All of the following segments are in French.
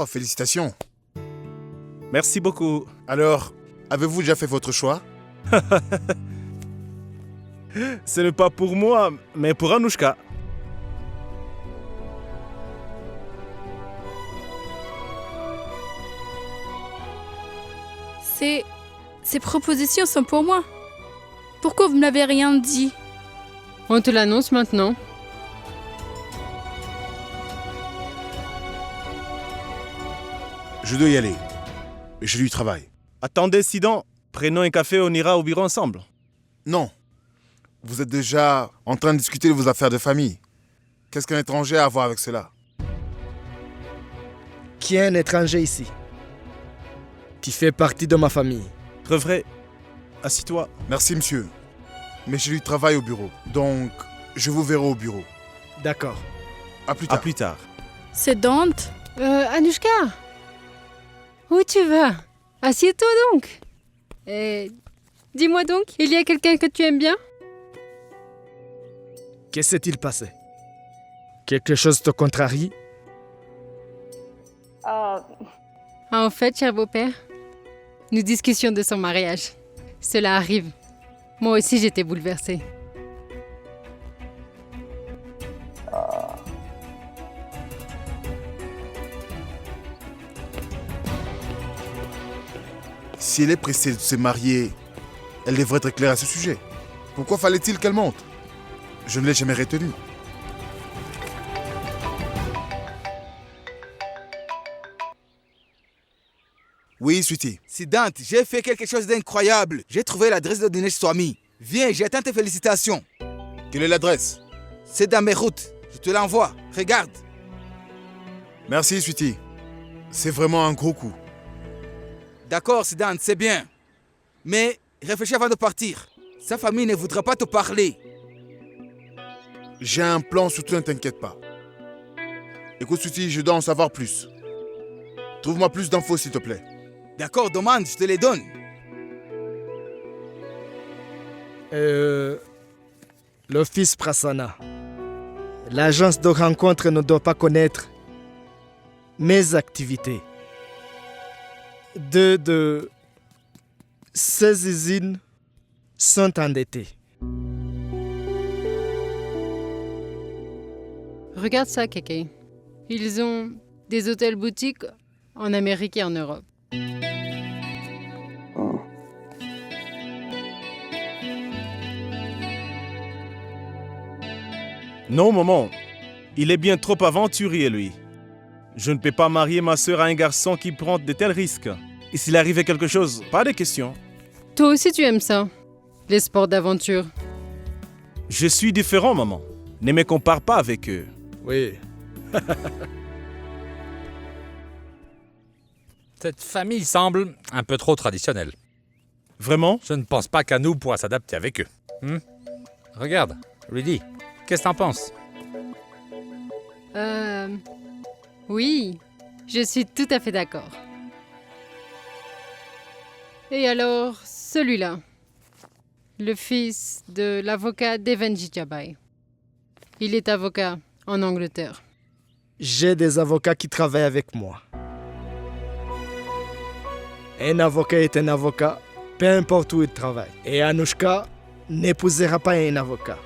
Oh, félicitations. Merci beaucoup. Alors, avez-vous déjà fait votre choix? Ce n'est pas pour moi, mais pour Anouchka. Ces propositions sont pour moi. Pourquoi vous ne m'avez rien dit? On te l'annonce maintenant. Je dois y aller. J'ai du travail. Attendez, Sidan. Prenons un café, on ira au bureau ensemble. Non. Vous êtes déjà en train de discuter de vos affaires de famille. Qu'est-ce qu'un étranger a à voir avec cela? Qui est un étranger ici? Qui fait partie de ma famille. Revray, assis-toi. Merci, monsieur. Mais j'ai du travail au bureau. Donc, je vous verrai au bureau. D'accord. À plus À tard. plus tard. C'est Dante. Anouchka, où tu vas? Assieds-toi donc. Et dis-moi donc, il y a quelqu'un que tu aimes bien? Que s'est-il passé? Quelque chose te contrarie? En fait, cher beau-père, nous discutions de son mariage. Cela arrive. Moi aussi, j'étais bouleversée. Si elle est pressée de se marier, elle devrait être claire à ce sujet. Pourquoi fallait-il qu'elle monte? Je ne l'ai jamais retenue. Oui, sweetie. C'est Dante, j'ai fait quelque chose d'incroyable. J'ai trouvé l'adresse de Dinesh Swami. Viens, j'attends tes félicitations. Quelle est l'adresse? C'est dans mes routes. Je te l'envoie. Regarde. Merci, sweetie. C'est vraiment un gros coup. D'accord, c'est Dante, c'est bien. Mais réfléchis avant de partir. Sa famille ne voudra pas te parler. J'ai un plan, surtout ne t'inquiète pas. Écoute, sweetie, je dois en savoir plus. Trouve-moi plus d'infos, s'il te plaît. D'accord, demande, je te les donne. L'office Prasanna. L'agence de rencontre ne doit pas connaître mes activités. Deux de ces usines sont endettées. Regarde ça, Kéké. Ils ont des hôtels-boutiques en Amérique et en Europe. Non, maman. Il est bien trop aventurier, lui. Je ne peux pas marier ma sœur à un garçon qui prend de tels risques. Et s'il arrivait quelque chose, pas de questions. Toi aussi, tu aimes ça, les sports d'aventure. Je suis différent, maman. Ne me compare pas avec eux. Oui. Cette famille semble un peu trop traditionnelle. Vraiment? Je ne pense pas qu'Anou pourra s'adapter avec eux. Regarde, Rudy, qu'est-ce que t'en penses? Oui, je suis tout à fait d'accord. Et alors, celui-là, le fils de l'avocat Devenji Jabai. Il est avocat en Angleterre. J'ai des avocats qui travaillent avec moi. Un avocat est un avocat, peu importe où il travaille. Et Anouchka n'épousera pas un avocat.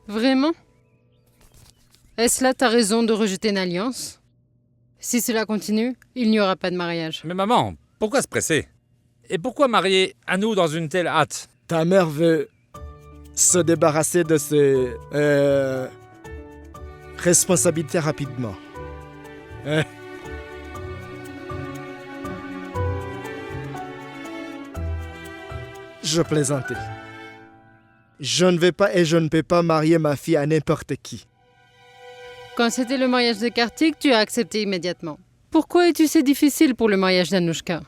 Vraiment? Est-ce là ta raison de rejeter une alliance? Si cela continue, il n'y aura pas de mariage. Mais maman, pourquoi se presser? Et pourquoi marier Anou dans une telle hâte? Ta mère veut se débarrasser de ses responsabilités rapidement. Hein? Je plaisantais. Je ne vais pas et je ne peux pas marier ma fille à n'importe qui. Quand c'était le mariage de Kartik, tu as accepté immédiatement. Pourquoi es-tu si difficile pour le mariage d'Anouchka?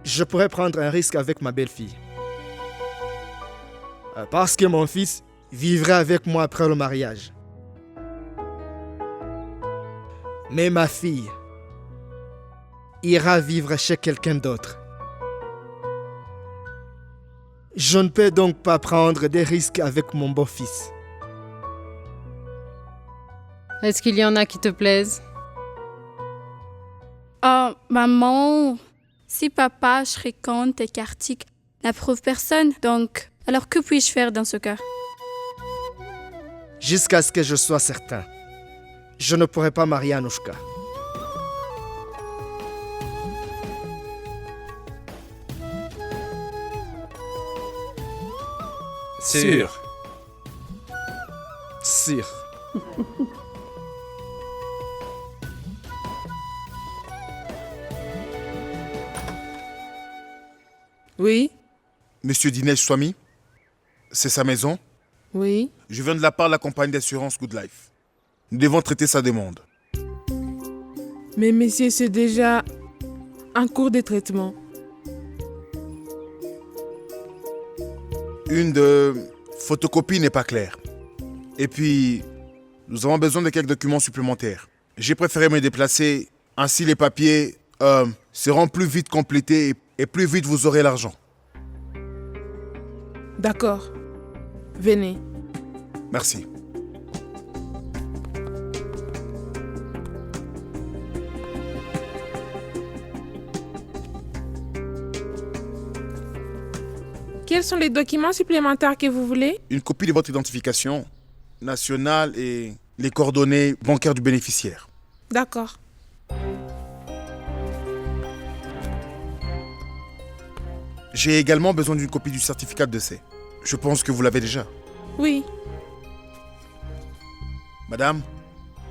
Je pourrais prendre un risque avec ma belle-fille. Parce que mon fils vivrait avec moi après le mariage. Mais ma fille ira vivre chez quelqu'un d'autre. Je ne peux donc pas prendre des risques avec mon beau-fils. Est-ce qu'il y en a qui te plaisent? Oh, maman, si papa, Shrikant et Kartik n'approuvent personne, donc, alors que puis-je faire dans ce cas? Jusqu'à ce que je sois certain, je ne pourrai pas marier Anushka. Sûr. Sûr. Oui, Monsieur Dinesh Swami, c'est sa maison. oui. Je viens de la part de la compagnie d'assurance Good Life. Nous devons traiter sa demande. Mais messieurs, c'est déjà en cours de traitement. Une de photocopie n'est pas claire. Et puis, nous avons besoin de quelques documents supplémentaires. J'ai préféré me déplacer, ainsi les papiers seront plus vite complétés et plus vite vous aurez l'argent. D'accord. Venez. Merci. Quels sont les documents supplémentaires que vous voulez? Une copie de votre identification nationale et les coordonnées bancaires du bénéficiaire. D'accord. J'ai également besoin d'une copie du certificat de décès. Je pense que vous l'avez déjà. Oui. Madame,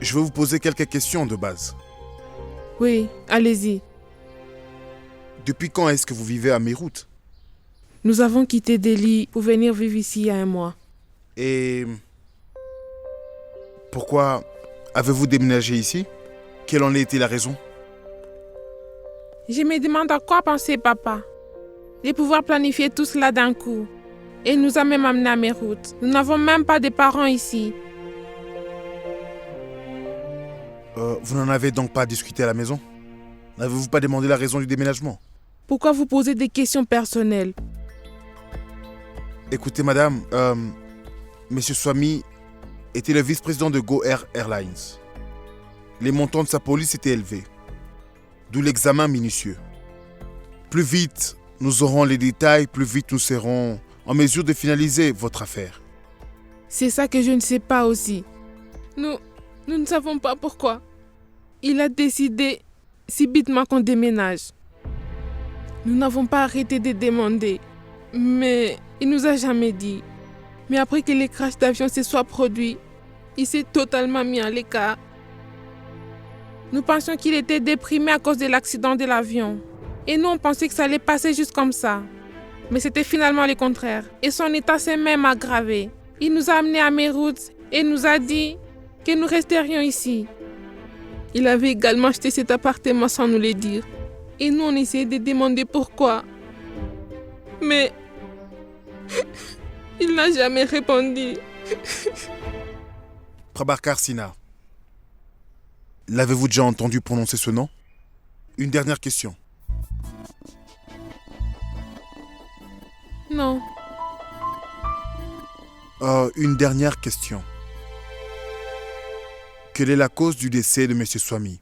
je vais vous poser quelques questions de base. Oui, allez-y. Depuis quand est-ce que vous vivez à Meerut? Nous avons quitté Delhi pour venir vivre ici il y a un mois. Et pourquoi avez-vous déménagé ici? Quelle en a été la raison? Je me demande à quoi penser, papa. De pouvoir planifier tout cela d'un coup. Et il nous a même amenés à Meerut. Nous n'avons même pas de parents ici. Vous n'en avez donc pas discuté à la maison? N'avez-vous pas demandé la raison du déménagement? Pourquoi vous posez des questions personnelles? Écoutez, madame, Monsieur Swami était le vice-président de Go Air Airlines. Les montants de sa police étaient élevés, d'où l'examen minutieux. Plus vite nous aurons les détails, plus vite nous serons en mesure de finaliser votre affaire. C'est ça que je ne sais pas aussi. Nous ne savons pas pourquoi. Il a décidé subitement qu'on déménage. Nous n'avons pas arrêté de demander. Mais il nous a jamais dit. Mais après que les crashs d'avion se soient produits, il s'est totalement mis à l'écart. Nous pensions qu'il était déprimé à cause de l'accident de l'avion. Et nous, on pensait que ça allait passer juste comme ça. Mais c'était finalement le contraire. Et son état s'est même aggravé. Il nous a amenés à Meerut et nous a dit que nous resterions ici. Il avait également acheté cet appartement sans nous le dire. Et nous, on essayait de demander pourquoi. Mais il n'a jamais répondu. Prabhakar Sinha, l'avez-vous déjà entendu prononcer ce nom? Une dernière question. Non. Une dernière question. Quelle est la cause du décès de Monsieur Swami?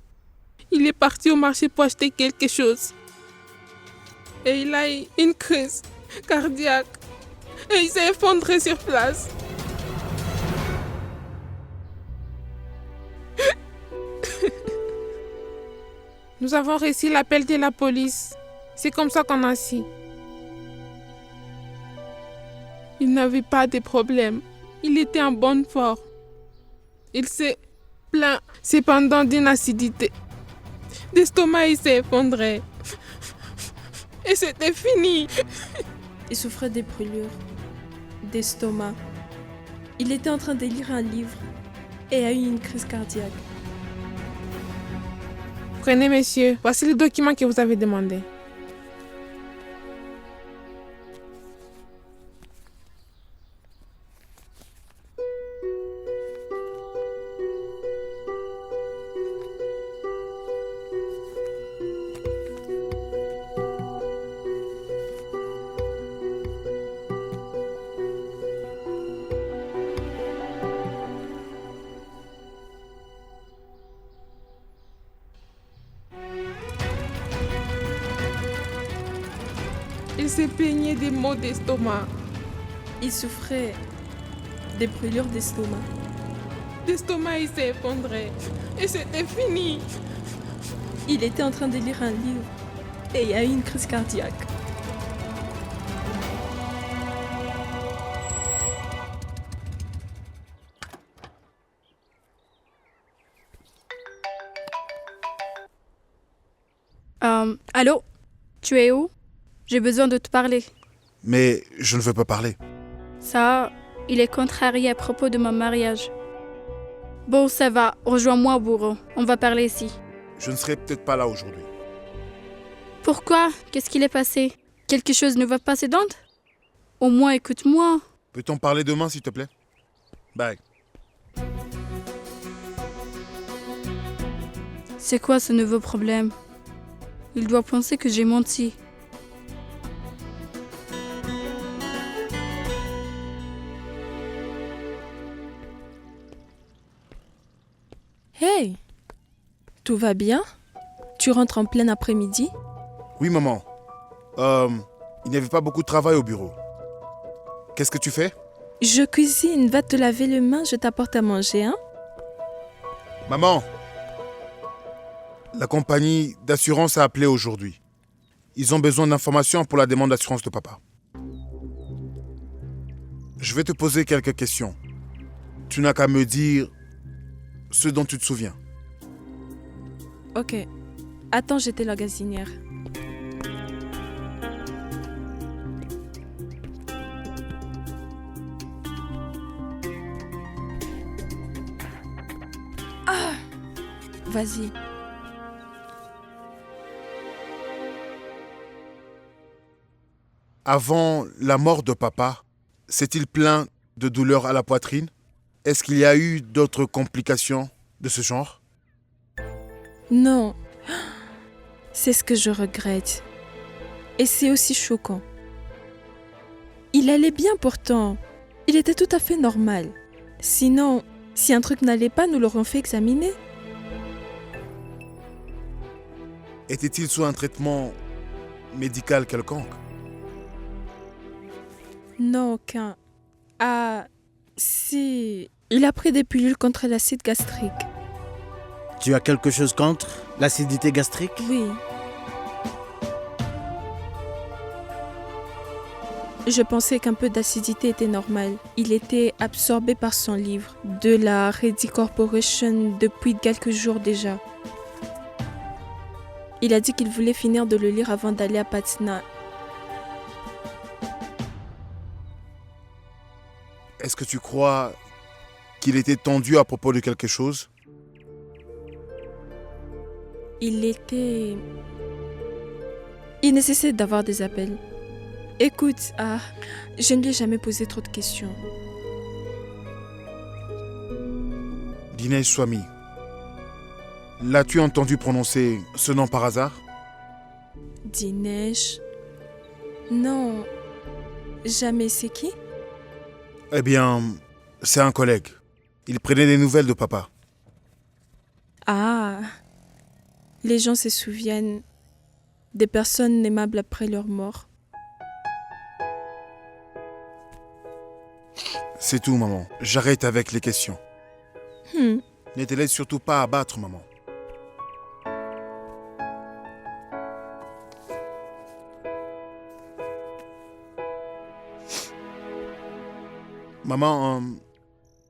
Il est parti au marché pour acheter quelque chose. Et il a eu une crise cardiaque. Et il s'est effondré sur place. Nous avons reçu l'appel de la police. C'est comme ça qu'on a su. Il n'avait pas de problème. Il était en bonne forme. Il s'est plaint cependant d'une acidité. L'estomac, il s'est effondré. Et c'était fini. Il souffrait des brûlures d'estomac. Il était en train de lire un livre et a eu une crise cardiaque. Prenez, messieurs, voici le document que vous avez demandé. Il s'est plaigné des maux d'estomac. Il souffrait des brûlures d'estomac. L'estomac, il s'est effondré. Et c'était fini. Il était en train de lire un livre et il a eu une crise cardiaque. Allô? Tu es où? J'ai besoin de te parler. Mais je ne veux pas parler. Ça, il est contrarié à propos de mon mariage. Bon, ça va. Rejoins-moi au bureau. On va parler ici. Je ne serai peut-être pas là aujourd'hui. Pourquoi? Qu'est-ce qu'il est passé? Quelque chose ne va pas, ses dents? Au moins, écoute-moi. Peut-on parler demain, s'il te plaît? Bye. C'est quoi ce nouveau problème? Il doit penser que j'ai menti. Hey! Tout va bien? Tu rentres en plein après-midi? Oui, maman. Il n'y avait pas beaucoup de travail au bureau. Qu'est-ce que tu fais? Je cuisine, va te laver les mains, je t'apporte à manger, hein? Maman! La compagnie d'assurance a appelé aujourd'hui. Ils ont besoin d'informations pour la demande d'assurance de papa. Je vais te poser quelques questions. Tu n'as qu'à me dire ce dont tu te souviens. Ok. Attends, j'étais la gazinière. Ah! Vas-y. Avant la mort de papa, s'est-il plaint de douleurs à la poitrine? Est-ce qu'il y a eu d'autres complications de ce genre? Non. C'est ce que je regrette. Et c'est aussi choquant. Il allait bien pourtant. Il était tout à fait normal. Sinon, si un truc n'allait pas, nous l'aurions fait examiner. Était-il sous un traitement médical quelconque? Non, aucun. Ah, si. Il a pris des pilules contre l'acide gastrique. Tu as quelque chose contre l'acidité gastrique? Oui. Je pensais qu'un peu d'acidité était normal. Il était absorbé par son livre, de la Ready Corporation, depuis quelques jours déjà. Il a dit qu'il voulait finir de le lire avant d'aller à Patna. Est-ce que tu crois qu'il était tendu à propos de quelque chose? Il nécessite d'avoir des appels. Écoute, je ne lui ai jamais posé trop de questions. Dinesh Swami, l'as-tu entendu prononcer ce nom par hasard? Dinesh? Non. Jamais. C'est qui? Eh bien, c'est un collègue. Il prenait des nouvelles de papa. Ah. Les gens se souviennent des personnes aimables après leur mort. C'est tout, maman. J'arrête avec les questions. Ne te laisse surtout pas abattre, maman. Maman,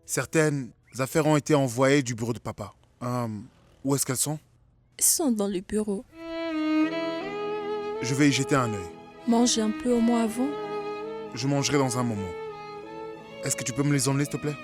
certaines affaires ont été envoyées du bureau de papa. Où est-ce qu'elles sont? Ils sont dans le bureau. Je vais y jeter un œil. Mange un peu au moins avant. Je mangerai dans un moment. Est-ce que tu peux me les emmener, s'il te plaît?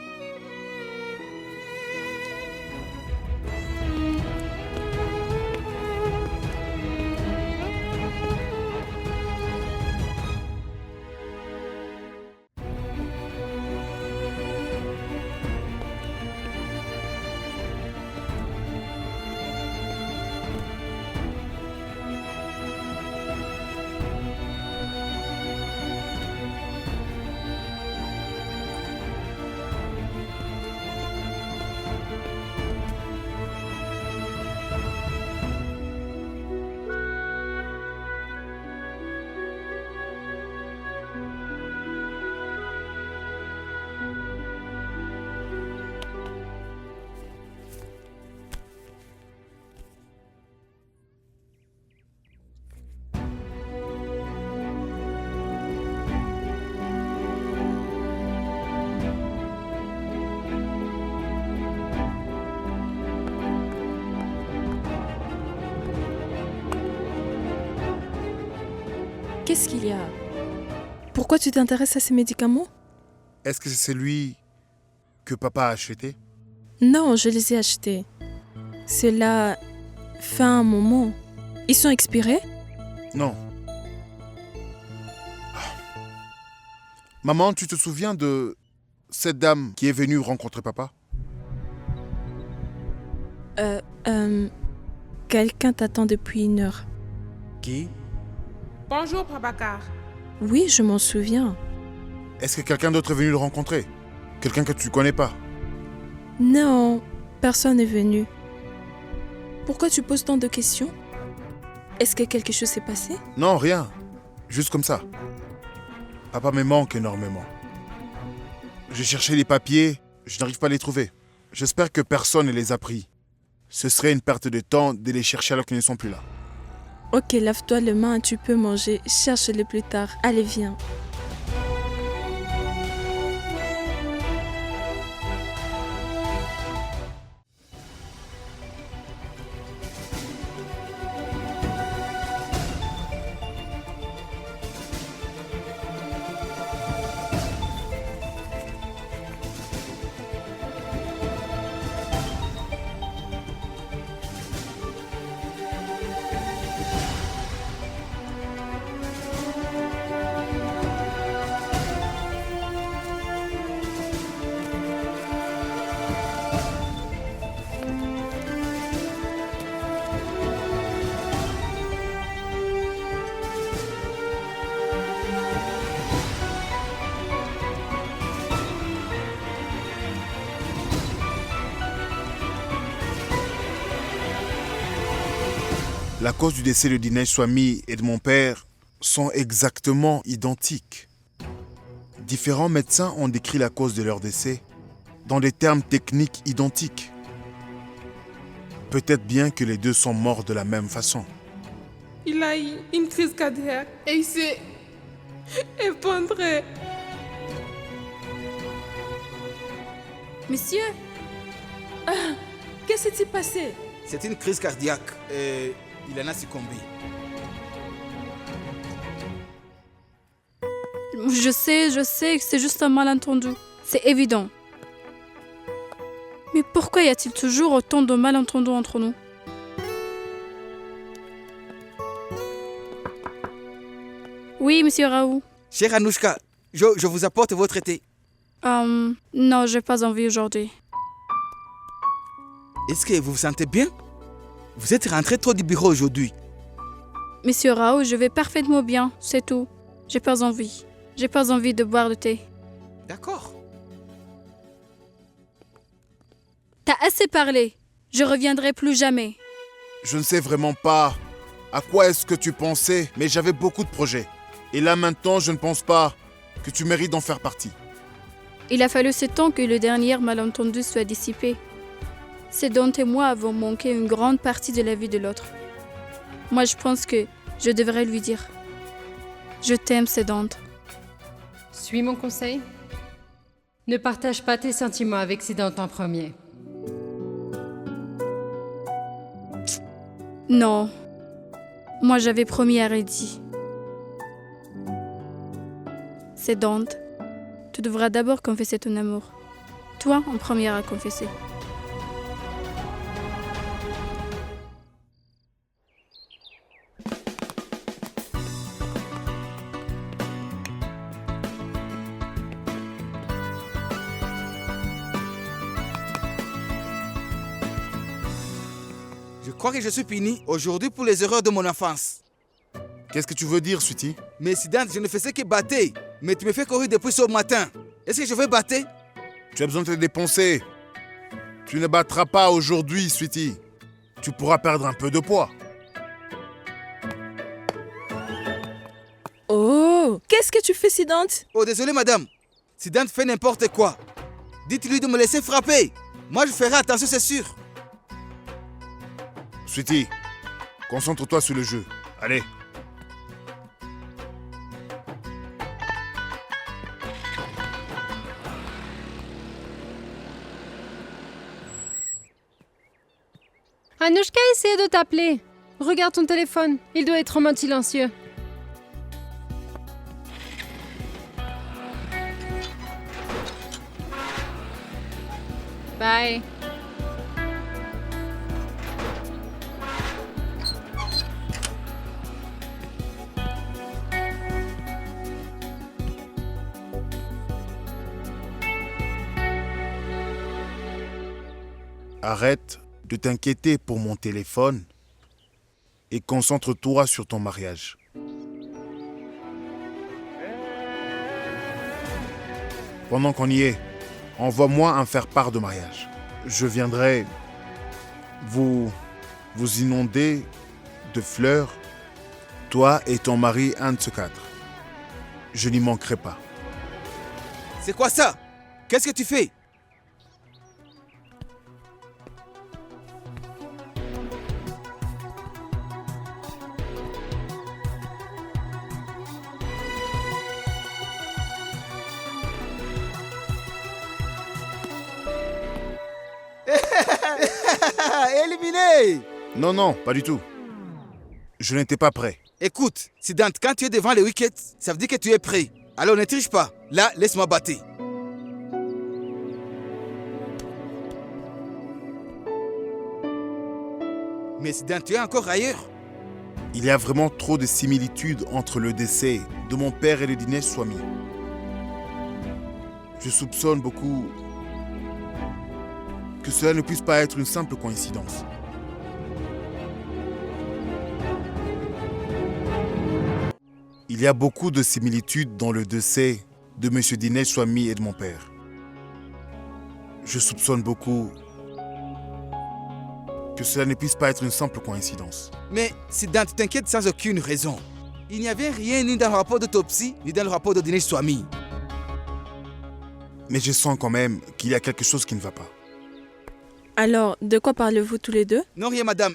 Qu'est-ce qu'il y a? Pourquoi tu t'intéresses à ces médicaments? Est-ce que c'est celui que papa a acheté? Non, je les ai achetés. Cela fait un moment. Ils sont expirés? Non. Maman, tu te souviens de cette dame qui est venue rencontrer papa? Quelqu'un t'attend depuis 1 heure. Qui? Bonjour, Prabhakar. Oui, je m'en souviens. Est-ce que quelqu'un d'autre est venu le rencontrer? Quelqu'un que tu connais pas? Non, personne n'est venu. Pourquoi tu poses tant de questions? Est-ce que quelque chose s'est passé? Non, rien. Juste comme ça. Papa me manque énormément. J'ai cherché les papiers, je n'arrive pas à les trouver. J'espère que personne ne les a pris. Ce serait une perte de temps de les chercher alors qu'ils ne sont plus là. Ok, lave-toi les mains, tu peux manger. Cherche-les plus tard. Allez, viens. La cause du décès de Dinesh Swami et de mon père sont exactement identiques. Différents médecins ont décrit la cause de leur décès dans des termes techniques identiques. Peut-être bien que les deux sont morts de la même façon. Il a eu une crise cardiaque et il s'est effondré. Monsieur, Qu'est-ce qui s'est passé? C'est une crise cardiaque et il en a succombé. je sais que c'est juste un malentendu. C'est évident. Mais pourquoi y a-t-il toujours autant de malentendus entre nous? Oui, monsieur Raoult. Chère Anouchka, je vous apporte votre thé. Non, j'ai pas envie aujourd'hui. Est-ce que vous vous sentez bien? Vous êtes rentré trop du bureau aujourd'hui. Monsieur Raoult, je vais parfaitement bien, c'est tout. J'ai pas envie. J'ai pas envie de boire de thé. D'accord. T'as assez parlé. Je reviendrai plus jamais. Je ne sais vraiment pas à quoi est-ce que tu pensais, mais j'avais beaucoup de projets. Et là maintenant, je ne pense pas que tu mérites d'en faire partie. Il a fallu ce temps que le dernier malentendu soit dissipé. Sédante et moi avons manqué une grande partie de la vie de l'autre. Moi, je pense que je devrais lui dire. Je t'aime, Sédante. Suis mon conseil. Ne partage pas tes sentiments avec Sédante en premier. Non. Moi, j'avais promis à Reddy. Sédante, tu devras d'abord confesser ton amour. Toi, en première à confesser. Je crois que je suis puni aujourd'hui pour les erreurs de mon enfance. Qu'est-ce que tu veux dire, Sweetie? Mais Sidante, je ne faisais que battre. Mais tu me fais courir depuis ce matin. Est-ce que je vais battre? Tu as besoin de te dépenser. Tu ne battras pas aujourd'hui, Sweetie. Tu pourras perdre un peu de poids. Oh, qu'est-ce que tu fais, Sédante? Oh, désolé, madame. Sidante fait n'importe quoi. Dites-lui de me laisser frapper. Moi, je ferai attention, c'est sûr. Sweetie, concentre-toi sur le jeu. Allez. Anouchka a essayé de t'appeler. Regarde ton téléphone, il doit être en mode silencieux. Bye. Arrête de t'inquiéter pour mon téléphone et concentre-toi sur ton mariage. Pendant qu'on y est, envoie-moi un faire-part de mariage. Je viendrai vous inonder de fleurs, toi et ton mari, un de ces quatre. Je n'y manquerai pas. C'est quoi ça? Qu'est-ce que tu fais? Éliminé! Non, pas du tout. Je n'étais pas prêt. Écoute, Siddhant, quand tu es devant les wickets, ça veut dire que tu es prêt. Alors ne triche pas. Là, laisse-moi battre. Mais Siddhant, tu es encore ailleurs. Il y a vraiment trop de similitudes entre le décès de mon père et le Dinesh Swami. Je soupçonne beaucoup que cela ne puisse pas être une simple coïncidence. Il y a beaucoup de similitudes dans le décès de M. Dinesh Swami et de mon père. Je soupçonne beaucoup que cela ne puisse pas être une simple coïncidence. Mais Siddhant, tu t'inquiètes sans aucune raison. Il n'y avait rien ni dans le rapport d'autopsie, ni dans le rapport de Dinesh Swami. Mais je sens quand même qu'il y a quelque chose qui ne va pas. Alors, de quoi parlez-vous tous les deux? Non, rien, madame.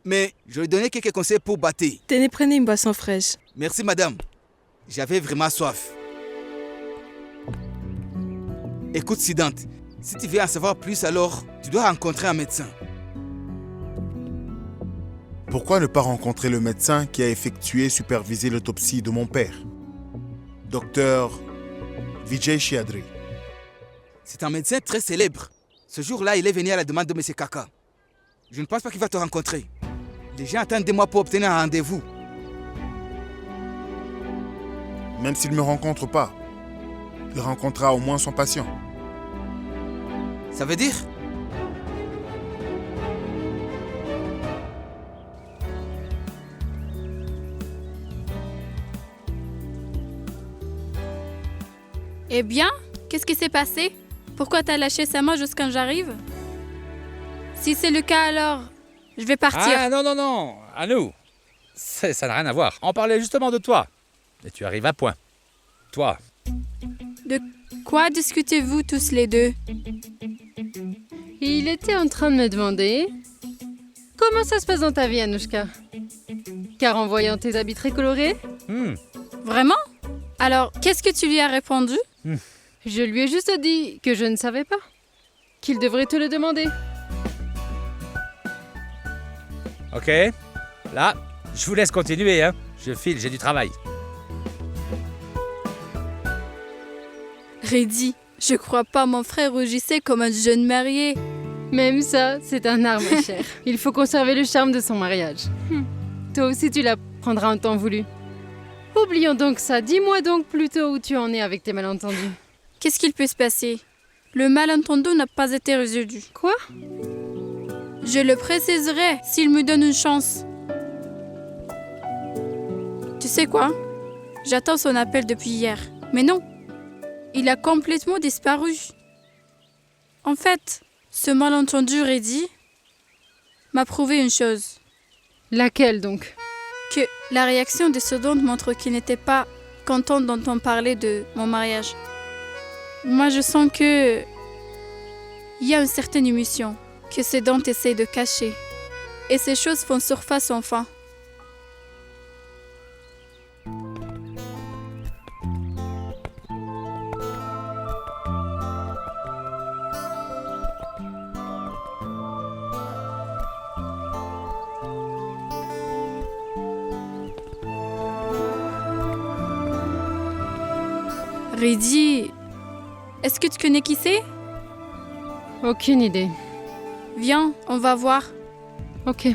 Mais je lui ai donné quelques conseils pour battre. Tenez, prenez une boisson fraîche. Merci, madame. J'avais vraiment soif. Écoute, Siddhant, si tu veux en savoir plus, alors tu dois rencontrer un médecin. Pourquoi ne pas rencontrer le médecin qui a effectué et supervisé l'autopsie de mon père, Docteur Vijay Shiadri? C'est un médecin très célèbre. Ce jour-là, il est venu à la demande de M. Kaka. Je ne pense pas qu'il va te rencontrer. Les gens attendent des mois pour obtenir un rendez-vous. Même s'il ne me rencontre pas, il rencontrera au moins son patient. Ça veut dire? Eh bien, qu'est-ce qui s'est passé? Pourquoi t'as lâché sa main jusqu'à quand j'arrive? Si c'est le cas, alors, je vais partir. Ah non, à nous. Ça n'a rien à voir. On parlait justement de toi. Et tu arrives à point. Toi. De quoi discutez-vous tous les deux? Il était en train de me demander comment ça se passe dans ta vie, Anushka. Car en voyant tes habits très colorés... Vraiment? Alors, qu'est-ce que tu lui as répondu? Je lui ai juste dit que je ne savais pas. Qu'il devrait te le demander. Ok. Là, je vous laisse continuer, hein. Je file, j'ai du travail. Reddy, je crois pas mon frère rougissait comme un jeune marié. Même ça, c'est un art, ma chère. Il faut conserver le charme de son mariage. Toi aussi, tu l'apprendras en temps voulu. Oublions donc ça. Dis-moi donc plutôt où tu en es avec tes malentendus. Qu'est-ce qu'il peut se passer? Le malentendu n'a pas été résolu. Quoi? Je le préciserai s'il me donne une chance. Tu sais quoi? J'attends son appel depuis hier. Mais non, il a complètement disparu. En fait, ce malentendu Reddy m'a prouvé une chose. Laquelle donc? Que la réaction de Siddhant montre qu'il n'était pas content d'entendre parler de mon mariage. Moi, je sens que il y a une certaine émotion que Siddhant essaie de cacher. Et ces choses font surface enfin. Reddy, est-ce que tu connais qui c'est? Aucune idée. Viens, on va voir. Ok.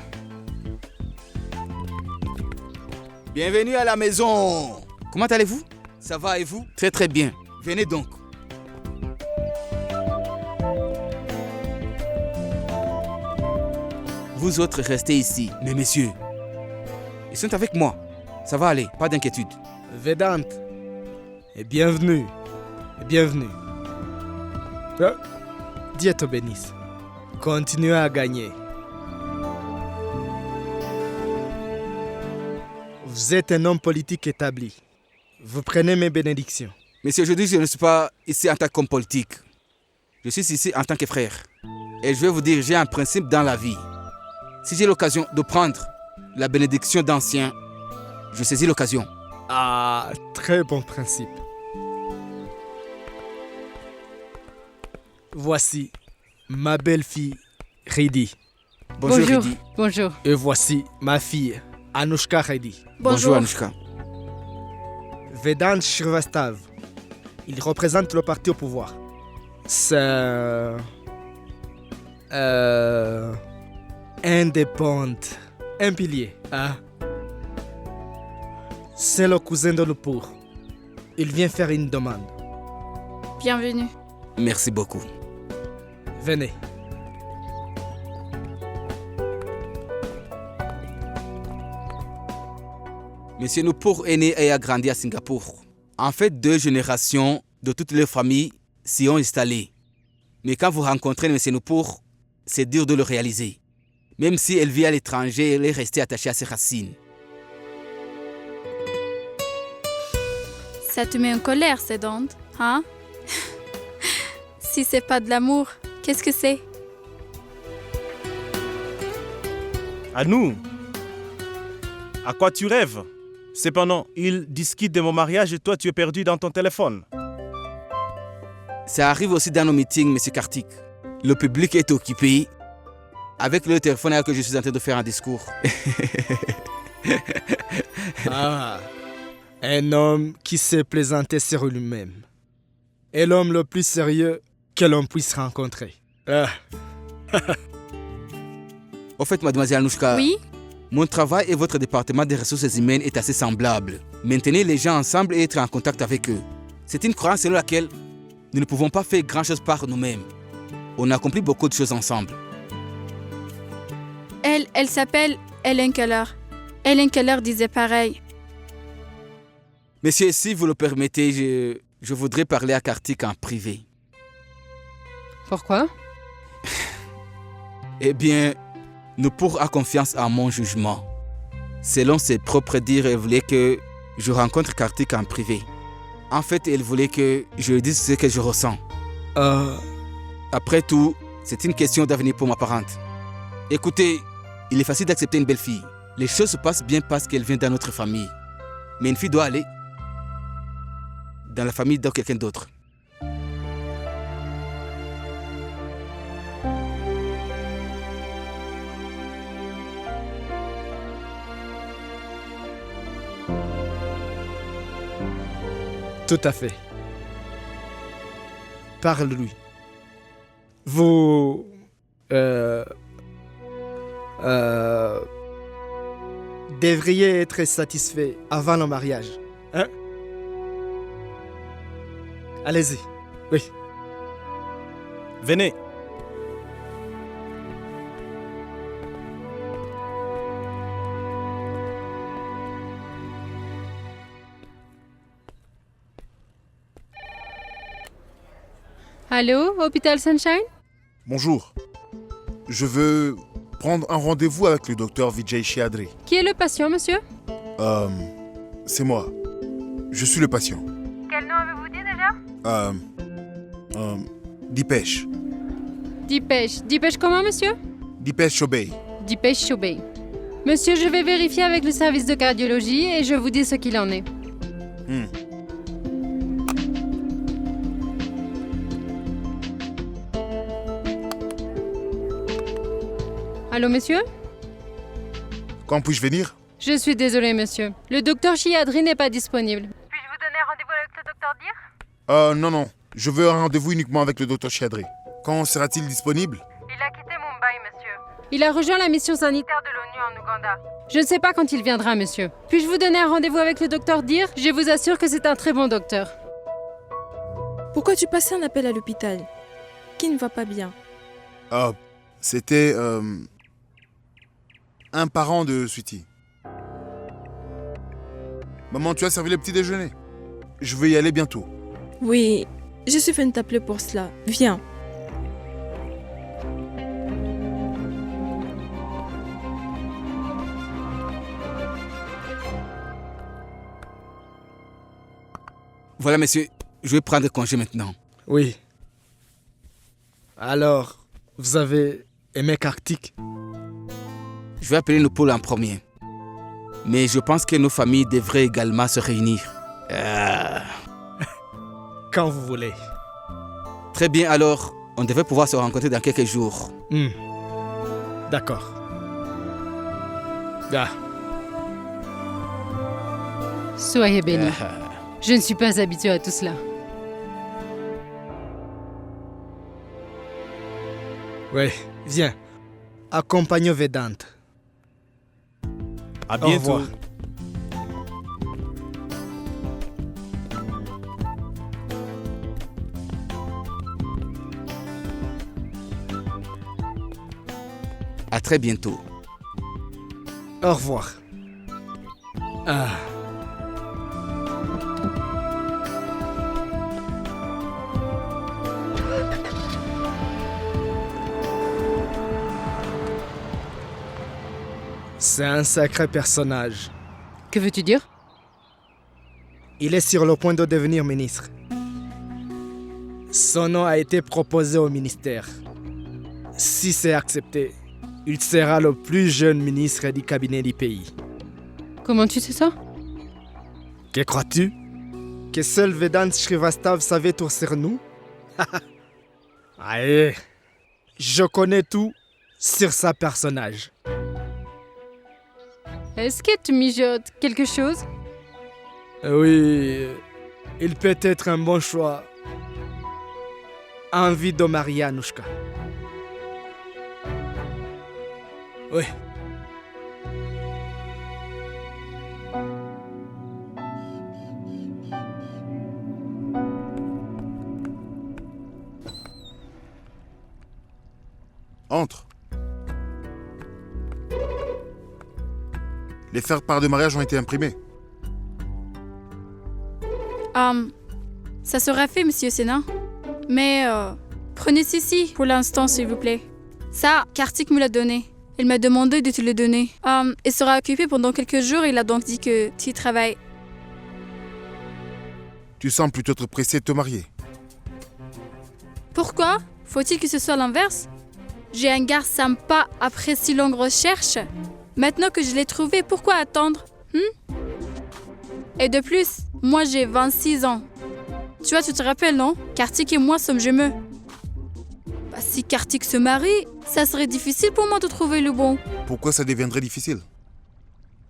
Bienvenue à la maison. Comment allez-vous? Ça va et vous? Très très bien. Venez donc. Vous autres restez ici. Mais messieurs, ils sont avec moi. Ça va aller, pas d'inquiétude. Vedant, et bienvenue. Et bienvenue. Dieu te bénisse. Continuez à gagner. Vous êtes un homme politique établi. Vous prenez mes bénédictions. Monsieur, aujourd'hui, je ne suis pas ici en tant qu'homme politique. Je suis ici en tant que frère. Et je vais vous dire, j'ai un principe dans la vie. Si j'ai l'occasion de prendre la bénédiction d'anciens, je saisis l'occasion. Ah, très bon principe. Voici ma belle-fille, Heidi. Bonjour, Heidi. Bonjour. Et voici ma fille, Anushka Heidi. Bonjour, Anushka. Vedant Srivastav. Il représente le parti au pouvoir. C'est... indépendant. Un pilier. Hein? C'est le cousin de Nupur. Il vient faire une demande. Bienvenue. Merci beaucoup. Venez. Monsieur Nupur est né et a grandi à Singapour. En fait, 2 générations de toutes les familles s'y ont installées. Mais quand vous rencontrez Monsieur Nupur, c'est dur de le réaliser. Même si elle vit à l'étranger, elle est restée attachée à ses racines. Ça te met en colère, ces dents, hein? Si c'est pas de l'amour, qu'est-ce que c'est? À nous. À quoi tu rêves? Cependant, ils discutent de mon mariage et toi, tu es perdu dans ton téléphone. Ça arrive aussi dans nos meetings, Monsieur Kartik. Le public est occupé avec le téléphone alors que je suis en train de faire un discours. Ah, un homme qui s'est plaisanté sur lui-même. Et l'homme le plus sérieux que l'on puisse rencontrer. Ah. Au fait, mademoiselle Anushka, Oui? mon travail et votre département des ressources humaines est assez semblable. Maintenir les gens ensemble et être en contact avec eux. C'est une croyance selon laquelle nous ne pouvons pas faire grand-chose par nous-mêmes. On accomplit beaucoup de choses ensemble. Elle s'appelle Helen Keller. Helen Keller disait pareil. Monsieur, si vous le permettez, je voudrais parler à Kartik en privé. Pourquoi? Eh bien, Nupur a confiance en mon jugement. Selon ses propres dires, elle voulait que je rencontre Kartik en privé. En fait, elle voulait que je lui dise ce que je ressens. Après tout, c'est une question d'avenir pour ma parente. Écoutez, il est facile d'accepter une belle fille. Les choses se passent bien parce qu'elle vient dans notre famille. Mais une fille doit aller dans la famille de quelqu'un d'autre. Tout à fait. Parle-lui. Vous... devriez être satisfait avant le mariage. Hein? Allez-y. Oui. Venez. Allô, Hôpital Sunshine? Bonjour. Je veux prendre un rendez-vous avec le docteur Vijay Shiadri. Qui est le patient, monsieur? C'est moi. Je suis le patient. Quel nom avez-vous dit déjà? Dipesh. Dipesh. Dipesh comment, monsieur? Dipesh Chobey. Dipesh Chobey. Monsieur, je vais vérifier avec le service de cardiologie et je vous dis ce qu'il en est. Allô, monsieur? Quand puis-je venir? Je suis désolée, monsieur. Le docteur Shiadri n'est pas disponible. Puis-je vous donner rendez-vous avec le docteur Dir? Non. Je veux un rendez-vous uniquement avec le docteur Shiadri. Quand sera-t-il disponible? Il a quitté Mumbai, monsieur. Il a rejoint la mission sanitaire de l'ONU en Ouganda. Je ne sais pas quand il viendra, monsieur. Puis-je vous donner un rendez-vous avec le docteur Deer? Je vous assure que c'est un très bon docteur. Pourquoi tu passais un appel à l'hôpital? Qui ne va pas bien? Ah, c'était un parent de Sweetie. Maman, tu as servi le petit déjeuner? Je vais y aller bientôt. Oui, je suis venue t'appeler pour cela. Viens. Voilà, monsieur, je vais prendre congé maintenant. Oui. Alors, vous avez aimé Kartik? Je vais appeler nos pôles en premier. Mais je pense que nos familles devraient également se réunir. Quand vous voulez. Très bien, alors, on devrait pouvoir se rencontrer dans quelques jours. D'accord. Ah. Soyez bénis. Je ne suis pas habituée à tout cela. Oui, viens. Accompagne Vedant. À Au bientôt. revoir. À très bientôt. Au revoir. Ah. C'est un sacré personnage. Que veux-tu dire? Il est sur le point de devenir ministre. Son nom a été proposé au ministère. Si c'est accepté, il sera le plus jeune ministre du cabinet du pays. Comment tu sais ça? Que crois-tu? Que seul Vedant Srivastav savait tout sur nous? Allez, je connais tout sur sa personnage. Est-ce que tu mijotes quelque chose? Oui, il peut être un bon choix. Envie de marier Anushka. Oui. Entre. Les faire-part de mariage ont été imprimés. Ça sera fait, monsieur Sénat. Mais prenez ceci pour l'instant, s'il vous plaît. Ça, Kartik me l'a donné. Il m'a demandé de te le donner. Il sera occupé pendant quelques jours. Il a donc dit que tu y travailles. Tu sembles plutôt être pressé de te marier. Pourquoi? Faut-il que ce soit l'inverse? J'ai un gars sympa après si longue recherche. Maintenant que je l'ai trouvé, pourquoi attendre? Et de plus, moi j'ai 26 ans. Tu vois, tu te rappelles, non? Kartik et moi sommes jumeaux. Bah, si Kartik se marie, ça serait difficile pour moi de trouver le bon. Pourquoi ça deviendrait difficile?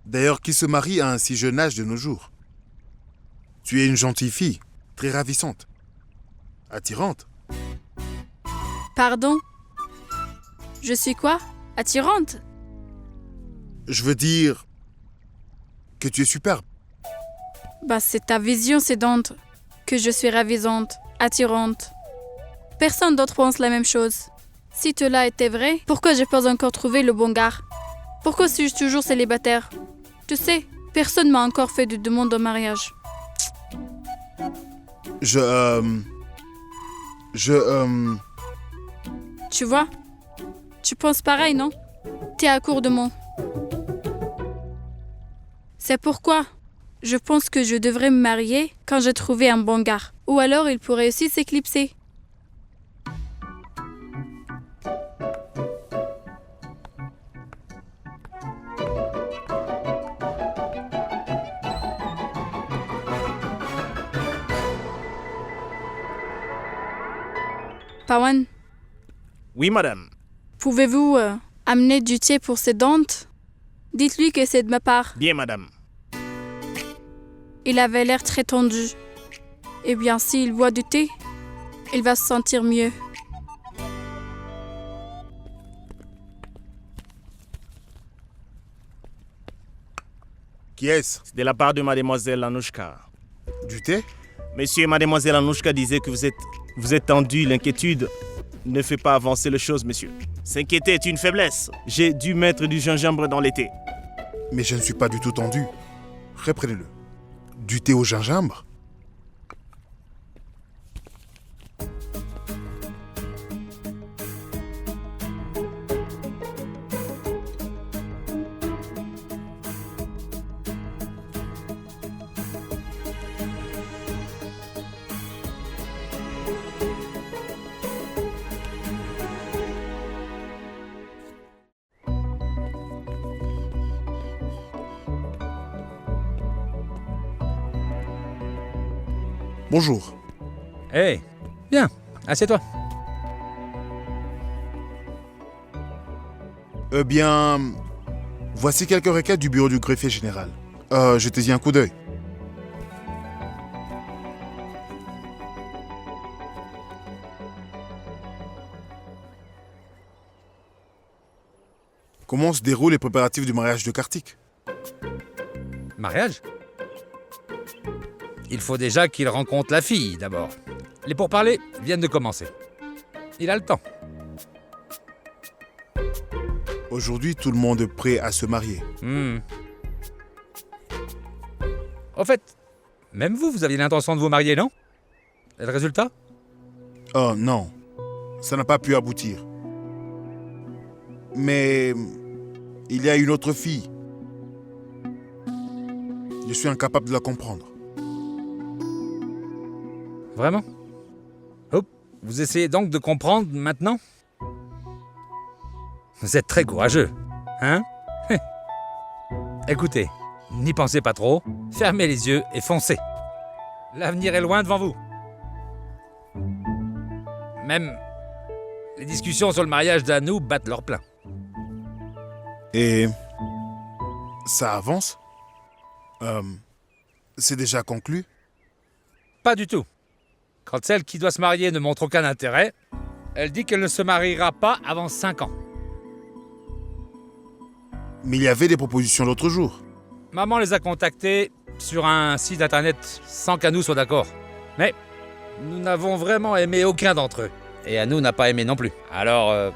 D'ailleurs, qui se marie à un si jeune âge de nos jours? Tu es une gentille fille, très ravissante, attirante. Pardon? Je suis quoi? Attirante? Je veux dire que tu es superbe. Bah, c'est ta vision sédante. Que je suis ravissante, attirante. Personne d'autre pense la même chose. Si cela était vrai, pourquoi j'ai pas encore trouvé le bon gars? Pourquoi suis-je toujours célibataire? Tu sais, personne m'a encore fait de demande en mariage. Tu vois? Tu penses pareil, non? T'es à court de mots. C'est pourquoi je pense que je devrais me marier quand j'ai trouvé un bon gars. Ou alors il pourrait aussi s'éclipser. Pawan, Oui, madame. pouvez-vous amener du thé pour ses dents? Dites-lui que c'est de ma part. Bien, madame. Il avait l'air très tendu. Eh bien, s'il boit du thé, il va se sentir mieux. Qui est-ce? C'est de la part de mademoiselle Anouchka. Du thé? Monsieur et mademoiselle Anouchka disaient que vous êtes tendu. L'inquiétude ne fait pas avancer les choses, monsieur. S'inquiéter est une faiblesse. J'ai dû mettre du gingembre dans l'été. Mais je ne suis pas du tout tendu. Reprenez-le. Du thé au gingembre? Bonjour. Hé, viens, assieds-toi. Bien, voici quelques requêtes du bureau du greffier général. Jetez-y un coup d'œil. Comment se déroulent les préparatifs du mariage de Kartik? Mariage? Il faut déjà qu'il rencontre la fille, d'abord. Les pourparlers viennent de commencer. Il a le temps. Aujourd'hui, tout le monde est prêt à se marier. Au fait, même vous aviez l'intention de vous marier, non? Et le résultat? Oh non, ça n'a pas pu aboutir. Mais il y a une autre fille. Je suis incapable de la comprendre. Vraiment? Oh, vous essayez donc de comprendre maintenant? Vous êtes très courageux, hein? Écoutez, n'y pensez pas trop, fermez les yeux et foncez. L'avenir est loin devant vous. Même les discussions sur le mariage d'Anou battent leur plein. Et ça avance? C'est déjà conclu? Pas du tout. Quand celle qui doit se marier ne montre aucun intérêt, elle dit qu'elle ne se mariera pas avant 5 ans. Mais il y avait des propositions l'autre jour. Maman les a contactés sur un site internet sans qu'Anou soit d'accord. Mais nous n'avons vraiment aimé aucun d'entre eux. Et Anou n'a pas aimé non plus. Alors...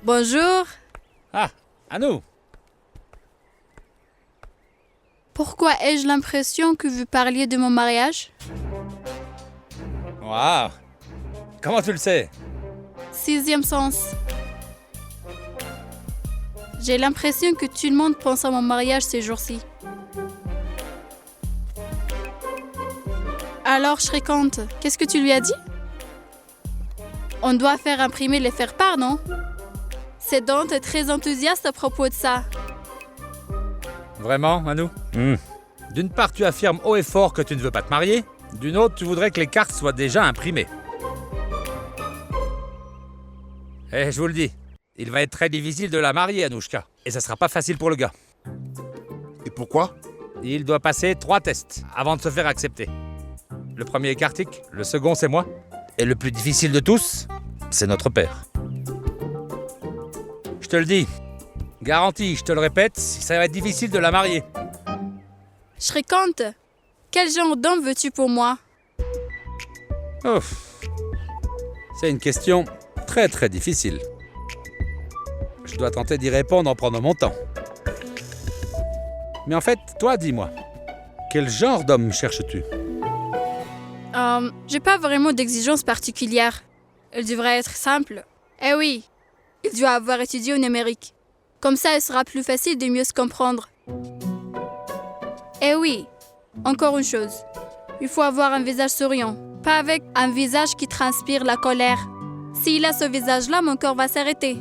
Bonjour. Ah, Anou. Pourquoi ai-je l'impression que vous parliez de mon mariage? Waouh. Comment tu le sais? 6e sens. J'ai l'impression que tout le monde pense à mon mariage ces jours-ci. Alors, Shrikant, qu'est-ce que tu lui as dit? On doit faire imprimer les faire-part, non? C'est Dante très enthousiaste à propos de ça. Vraiment, Anou? D'une part, tu affirmes haut et fort que tu ne veux pas te marier. D'une autre, tu voudrais que les cartes soient déjà imprimées. Eh, je vous le dis, il va être très difficile de la marier, Anouchka. Et ça sera pas facile pour le gars. Et pourquoi? Il doit passer 3 tests avant de se faire accepter. Le premier est Kartik, le second c'est moi. Et le plus difficile de tous, c'est notre père. Je te le dis, garantie, je te le répète, ça va être difficile de la marier. Shrikant, quel genre d'homme veux-tu pour moi? Ouf. C'est une question très très difficile. Je dois tenter d'y répondre en prenant mon temps. Mais en fait, toi, dis-moi, quel genre d'homme cherches-tu? J'ai pas vraiment d'exigence particulière. Elle devrait être simple. Eh oui, il doit avoir étudié en Amérique. Comme ça, il sera plus facile de mieux se comprendre. Eh oui, encore une chose. Il faut avoir un visage souriant, pas avec un visage qui transpire la colère. S'il a ce visage-là, mon cœur va s'arrêter.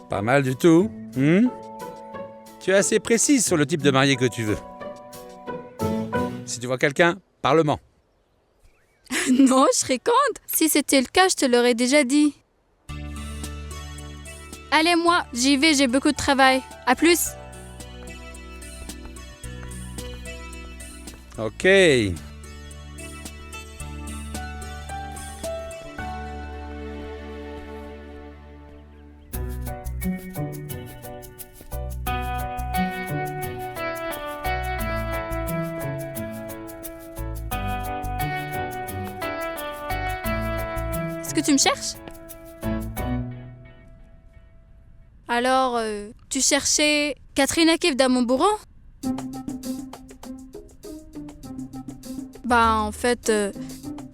Pas mal du tout. Tu es assez précise sur le type de marié que tu veux. Si tu vois quelqu'un, parle-moi. Non, je serais contente. Si c'était le cas, je te l'aurais déjà dit. Allez, moi, j'y vais, j'ai beaucoup de travail. À plus. Ok. que tu me cherches? Alors, tu cherchais Katrina Kif dans mon bourreau? Bah, en fait,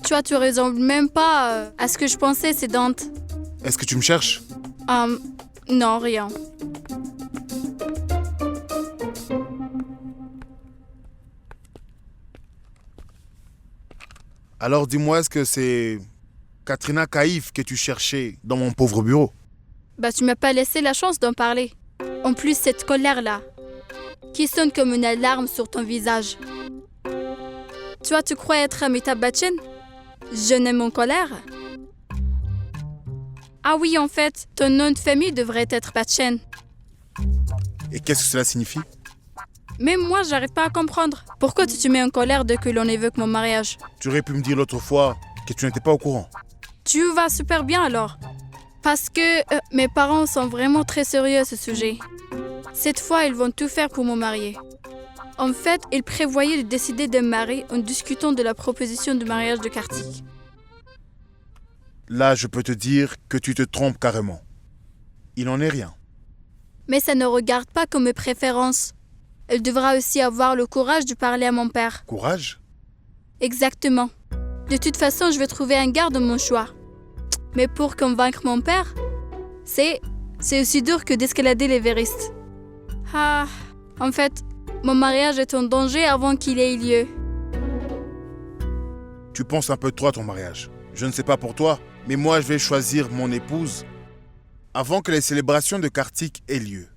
tu vois, tu ressembles même pas à ce que je pensais, c'est Dante. Est-ce que tu me cherches? Non, rien. Alors dis-moi, est-ce que c'est Katrina Kaif que tu cherchais dans mon pauvre bureau? Bah, tu m'as pas laissé la chance d'en parler. En plus, cette colère-là, qui sonne comme une alarme sur ton visage. Tu vois, tu crois être Amitabh Bachchan? Je n'aime en colère. Ah oui, en fait, ton nom de famille devrait être Bachchan. Et qu'est-ce que cela signifie? Même moi, j'arrive pas à comprendre. Pourquoi tu te mets en colère dès que l'on évoque mon mariage? Tu aurais pu me dire l'autre fois que tu n'étais pas au courant. Tu vas super bien alors. Parce que mes parents sont vraiment très sérieux à ce sujet. Cette fois, ils vont tout faire pour me marier. En fait, ils prévoyaient de décider de me marier en discutant de la proposition de mariage de Kartik. Là, je peux te dire que tu te trompes carrément. Il n'en est rien. Mais ça ne regarde pas comme mes préférences. Elle devra aussi avoir le courage de parler à mon père. Courage? Exactement. De toute façon, je vais trouver un garde dans mon choix. Mais pour convaincre mon père, c'est aussi dur que d'escalader l'Everest. Ah, en fait, mon mariage est en danger avant qu'il ait lieu. Tu penses un peu trop à ton mariage. Je ne sais pas pour toi, mais moi je vais choisir mon épouse avant que les célébrations de Kartik aient lieu.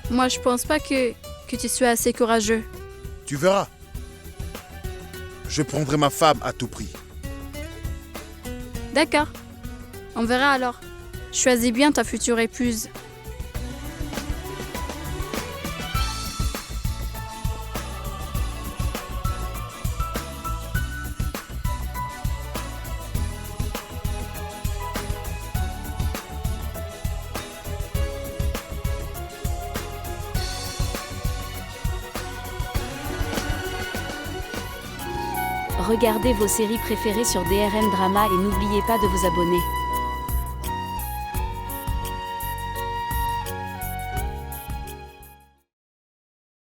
Moi, je pense pas que tu sois assez courageux. Tu verras. Je prendrai ma femme à tout prix. D'accord. On verra alors. Choisis bien ta future épouse. Regardez vos séries préférées sur DRM Drama et n'oubliez pas de vous abonner.